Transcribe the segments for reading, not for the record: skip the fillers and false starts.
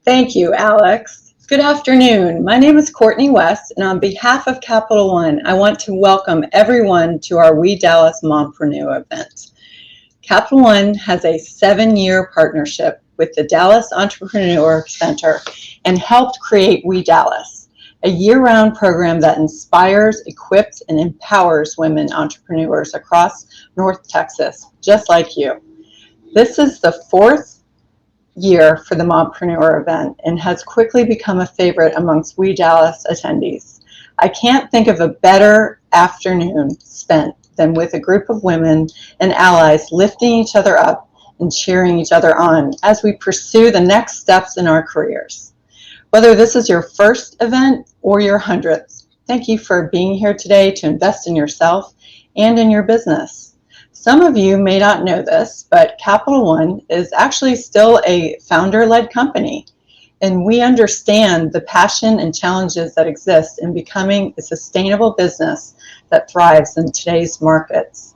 Thank you, Alex. Good afternoon. My name is Courtney West, and on behalf of Capital One, I want to welcome everyone to our WEDallas Mompreneur Event. Capital One has a 7-year partnership with the Dallas Entrepreneur Center and helped create WEDallas, a year-round program that inspires, equips, and empowers women entrepreneurs across North Texas, just like you. This is the 4th year for the Mompreneur event and has quickly become a favorite amongst WEDallas attendees. I can't think of a better afternoon spent than with a group of women and allies lifting each other up and cheering each other on as we pursue the next steps in our careers. Whether this is your first event or your 100th, thank you for being here today to invest in yourself and in your business. Some of you may not know this, but Capital One is actually still a founder-led company, and we understand the passion and challenges that exist in becoming a sustainable business that thrives in today's markets.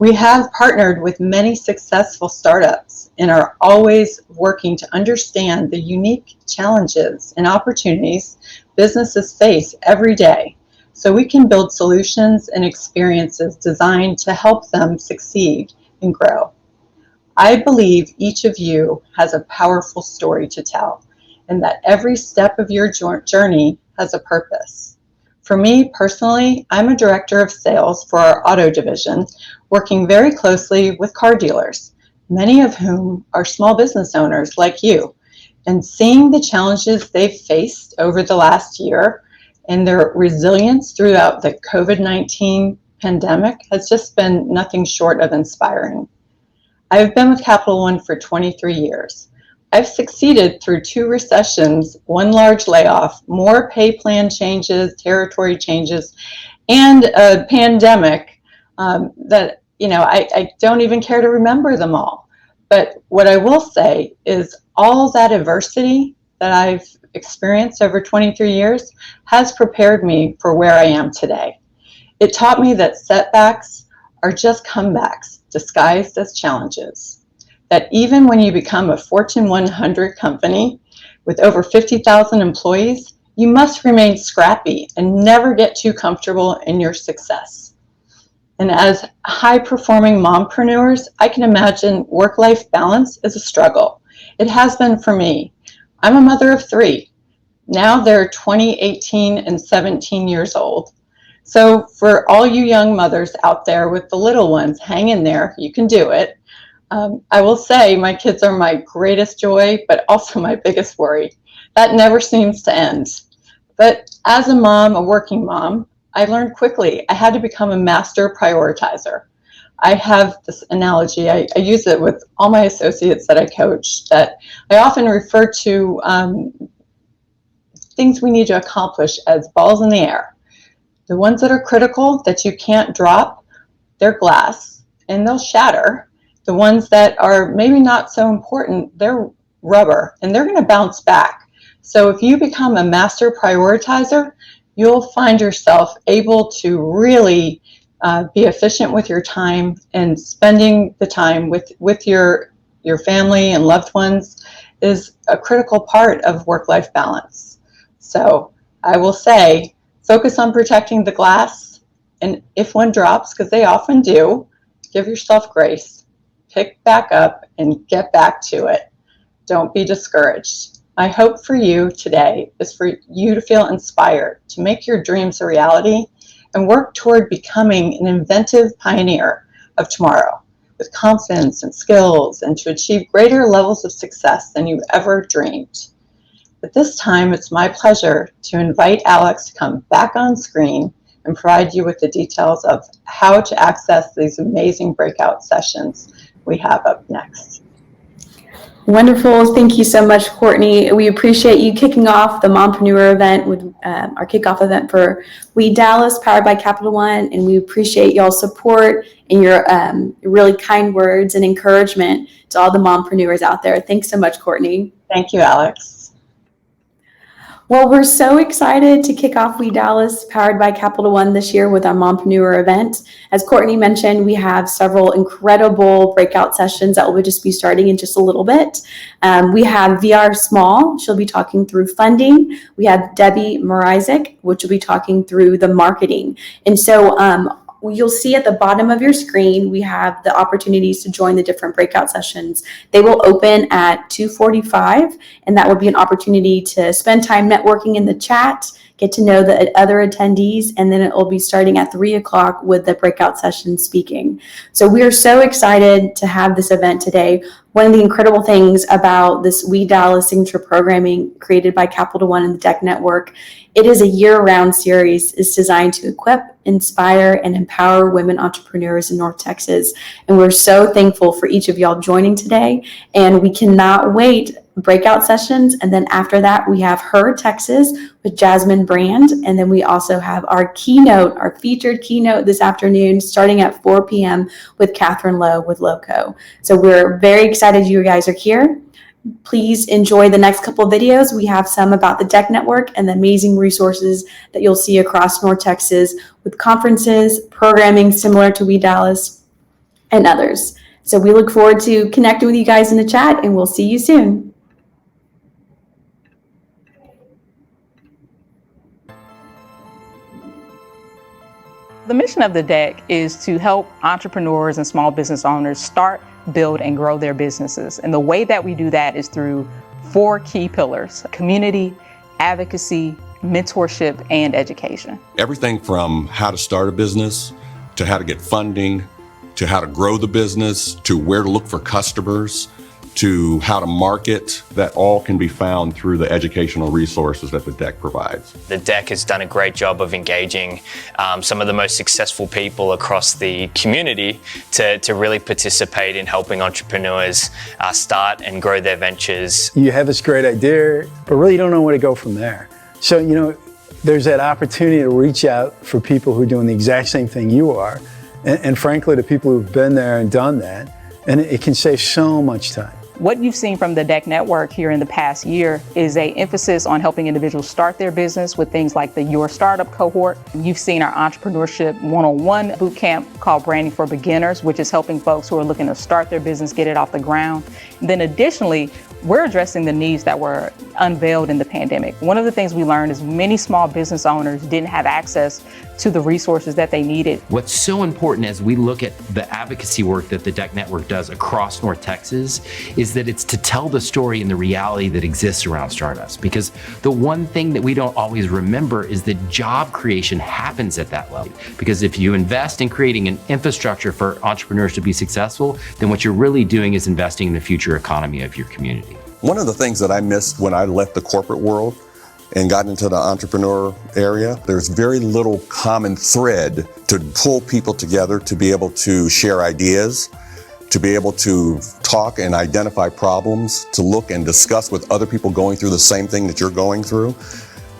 We have partnered with many successful startups and are always working to understand the unique challenges and opportunities businesses face every day, so we can build solutions and experiences designed to help them succeed and grow. I believe each of you has a powerful story to tell, and that every step of your journey has a purpose. For me personally, I'm a director of sales for our auto division, working very closely with car dealers, many of whom are small business owners like you, and seeing the challenges they've faced over the last year and their resilience throughout the COVID-19 pandemic has just been nothing short of inspiring. I've been with Capital One for 23 years. I've succeeded through 2 recessions, 1 large layoff, more pay plan changes, territory changes, and a pandemic that, I don't even care to remember them all. But what I will say is all that adversity that I've experienced over 23 years has prepared me for where I am today. It taught me that setbacks are just comebacks disguised as challenges. That even when you become a Fortune 100 company with over 50,000 employees, you must remain scrappy and never get too comfortable in your success. And as high-performing mompreneurs, I can imagine work-life balance is a struggle. It has been for me. I'm a mother of 3. Now they're 20, 18, and 17 years old. So for all you young mothers out there with the little ones, hang in there, you can do it. I will say my kids are my greatest joy, but also my biggest worry. That never seems to end. But as a mom, a working mom, I learned quickly I had to become a master prioritizer. I have this analogy, I use it with all my associates that I coach, that I often refer to things we need to accomplish as balls in the air. The ones that are critical, that you can't drop, they're glass and they'll shatter. The ones that are maybe not so important, they're rubber and they're going to bounce back. So if you become a master prioritizer, you'll find yourself able to really be efficient with your time, and spending the time with your family and loved ones is a critical part of work-life balance. So I will say, focus on protecting the glass, and if one drops, because they often do, give yourself grace, pick back up and get back to it. Don't be discouraged. My hope for you today is for you to feel inspired to make your dreams a reality and work toward becoming an inventive pioneer of tomorrow with confidence and skills, and to achieve greater levels of success than you ever dreamed. At this time, it's my pleasure to invite Alex to come back on screen and provide you with the details of how to access these amazing breakout sessions we have up next. Wonderful. Thank you so much, Courtney. We appreciate you kicking off the Mompreneur event with our kickoff event for WEDallas, powered by Capital One, and we appreciate y'all's support and your really kind words and encouragement to all the mompreneurs out there. Thanks so much, Courtney. Thank you, Alex. Well, we're so excited to kick off WEDallas powered by Capital One this year with our Mompreneur event. As Courtney mentioned, we have several incredible breakout sessions that will just be starting in just a little bit. We have VR Small. She'll be talking through funding. We have Debbie Morizik, which will be talking through the marketing. And so you'll see at the bottom of your screen, we have the opportunities to join the different breakout sessions. They will open at 2:45, and that will be an opportunity to spend time networking in the chat, get to know the other attendees, and then it will be starting at 3 o'clock with the breakout session speaking. So we are so excited to have this event today. One of the incredible things about this WEDallas Signature Programming created by Capital One and the DEC Network, it is a year-round series. It's designed to equip, inspire, and empower women entrepreneurs in North Texas. And we're so thankful for each of y'all joining today. And we cannot wait. Breakout sessions, and then after that we have Her Texas with Jasmine Brand, and then we also have our keynote, our featured keynote this afternoon starting at 4 p.m. with Catherine Lowe with Loco. So we're very excited you guys are here. Please enjoy the next couple of videos. We have some about the DEC Network and the amazing resources that you'll see across North Texas with conferences, programming similar to WEDallas, and others. So we look forward to connecting with you guys in the chat, and we'll see you soon. The mission of the DEC is to help entrepreneurs and small business owners start, build, and grow their businesses. And the way that we do that is through 4 key pillars: community, advocacy, mentorship, and education. Everything from how to start a business, to how to get funding, to how to grow the business, to where to look for customers, to how to market, that all can be found through the educational resources that the DEC provides. The DEC has done a great job of engaging some of the most successful people across the community to really participate in helping entrepreneurs start and grow their ventures. You have this great idea, but really you don't know where to go from there. So, there's that opportunity to reach out for people who are doing the exact same thing you are, and frankly, to people who've been there and done that, and it can save so much time. What you've seen from the DEC Network here in the past year is an emphasis on helping individuals start their business with things like the Your Startup Cohort. You've seen our entrepreneurship one-on-one boot camp called Branding for Beginners, which is helping folks who are looking to start their business, get it off the ground. And then additionally, we're addressing the needs that were unveiled in the pandemic. One of the things we learned is many small business owners didn't have access to the resources that they needed. What's so important as we look at the advocacy work that the DEC Network does across North Texas is that it's to tell the story and the reality that exists around startups. Because the one thing that we don't always remember is that job creation happens at that level. Because if you invest in creating an infrastructure for entrepreneurs to be successful, then what you're really doing is investing in the future economy of your community. One of the things that I missed when I left the corporate world and got into the entrepreneur area, there's very little common thread to pull people together to be able to share ideas, to be able to talk and identify problems, to look and discuss with other people going through the same thing that you're going through.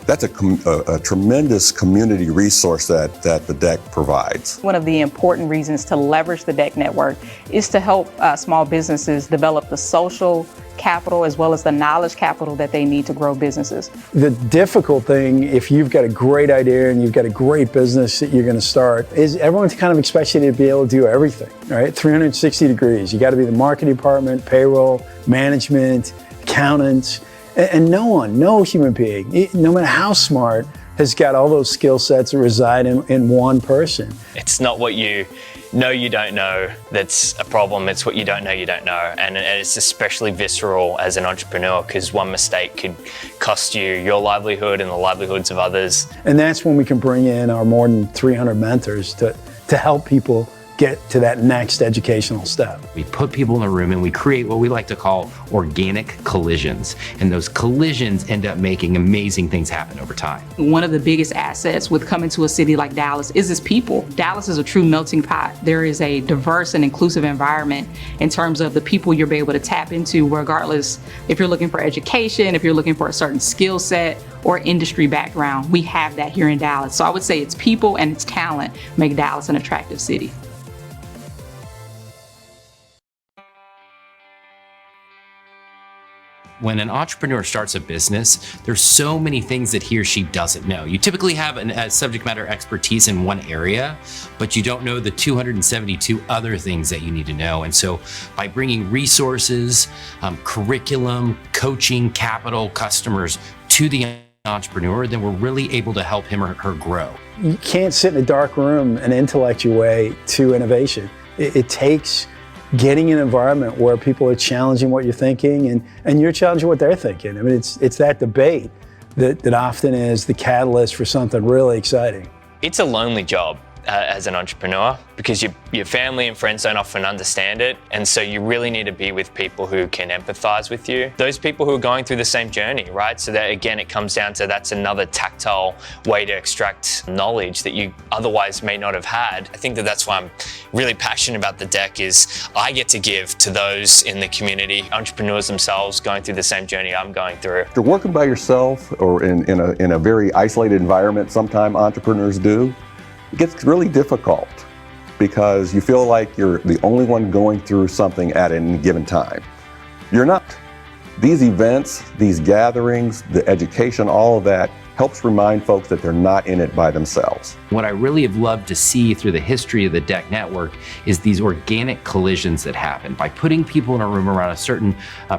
That's a tremendous community resource that the DEC provides. One of the important reasons to leverage the DEC Network is to help small businesses develop the social capital as well as the knowledge capital that they need to grow businesses. The difficult thing, if you've got a great idea and you've got a great business that you're going to start, is everyone kind of expects you to be able to do everything, right? 360 degrees. You got to be the marketing department, payroll, management, accountants, and no human being, no matter how smart, has got all those skill sets that reside in one person. It's not what you know you don't know that's a problem, it's what you don't know. And it's especially visceral as an entrepreneur because one mistake could cost you your livelihood and the livelihoods of others. And that's when we can bring in our more than 300 mentors to help people get to that next educational step. We put people in a room and we create what we like to call organic collisions. And those collisions end up making amazing things happen over time. One of the biggest assets with coming to a city like Dallas is its people. Dallas is a true melting pot. There is a diverse and inclusive environment in terms of the people you'll be able to tap into, regardless if you're looking for education, if you're looking for a certain skill set or industry background. We have that here in Dallas. So I would say its people and its talent make Dallas an attractive city. When an entrepreneur starts a business, there's so many things that he or she doesn't know. You typically have a subject matter expertise in one area, but you don't know the 272 other things that you need to know. And so by bringing resources, curriculum, coaching, capital, customers to the entrepreneur, then we're really able to help him or her grow. You can't sit in a dark room and intellect your way to innovation. It takes getting an environment where people are challenging what you're thinking and you're challenging what they're thinking. I mean, it's that debate that often is the catalyst for something really exciting. It's a lonely job as an entrepreneur because your family and friends don't often understand it, and so you really need to be with people who can empathize with you. Those people who are going through the same journey, right? So that again, it comes down to that's another tactile way to extract knowledge that you otherwise may not have had. I think that's why I'm really passionate about the deck is I get to give to those in the community, entrepreneurs themselves going through the same journey I'm going through. If you're working by yourself or in a very isolated environment, sometimes entrepreneurs do, it gets really difficult because you feel like you're the only one going through something at any given time. You're not. These events, these gatherings, the education, all of that helps remind folks that they're not in it by themselves. What I really have loved to see through the history of the DEC network is these organic collisions that happen by putting people in a room around a certain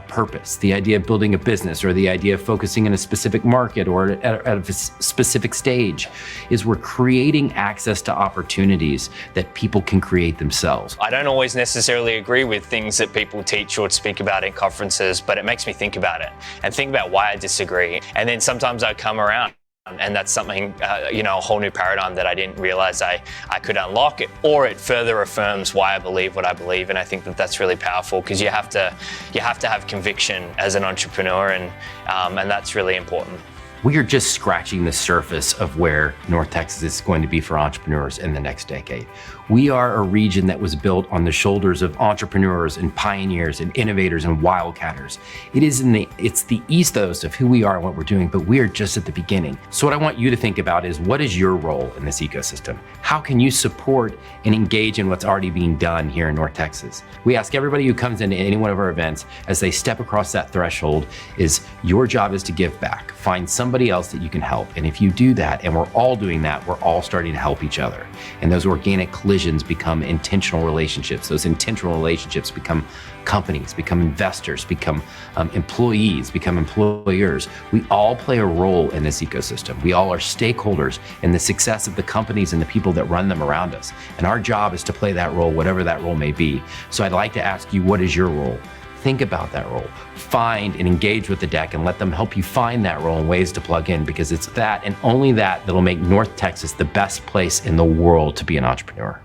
purpose, the idea of building a business or the idea of focusing in a specific market or at a specific stage, is we're creating access to opportunities that people can create themselves. I don't always necessarily agree with things that people teach or speak about in conferences, but it makes me think about it and think about why I disagree. And then sometimes I come around. And that's something, a whole new paradigm that I didn't realize I could unlock it, or it further affirms why I believe what I believe. And I think that's really powerful because you have to have conviction as an entrepreneur, and that's really important. We are just scratching the surface of where North Texas is going to be for entrepreneurs in the next decade. We are a region that was built on the shoulders of entrepreneurs and pioneers and innovators and wildcatters. It's the ethos of who we are and what we're doing, but we are just at the beginning. So what I want you to think about is, what is your role in this ecosystem? How can you support and engage in what's already being done here in North Texas? We ask everybody who comes into any one of our events, as they step across that threshold, is your job is to give back. Find somebody else that you can help. And if you do that, and we're all doing that, we're all starting to help each other. And those organic collisions become intentional relationships. Those intentional relationships become companies, become investors, become employees, become employers. We all play a role in this ecosystem. We all are stakeholders in the success of the companies and the people that run them around us. And our job is to play that role, whatever that role may be. So I'd like to ask you, what is your role? Think about that role. Find and engage with the deck and let them help you find that role and ways to plug in, because it's that and only that that'll make North Texas the best place in the world to be an entrepreneur.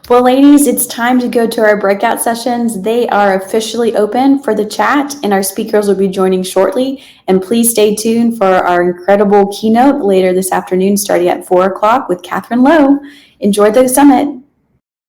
Well, ladies, it's time to go to our breakout sessions. They are officially open for the chat, and our speakers will be joining shortly. And please stay tuned for our incredible keynote later this afternoon, starting at 4 o'clock with Catherine Lowe. Enjoy the summit.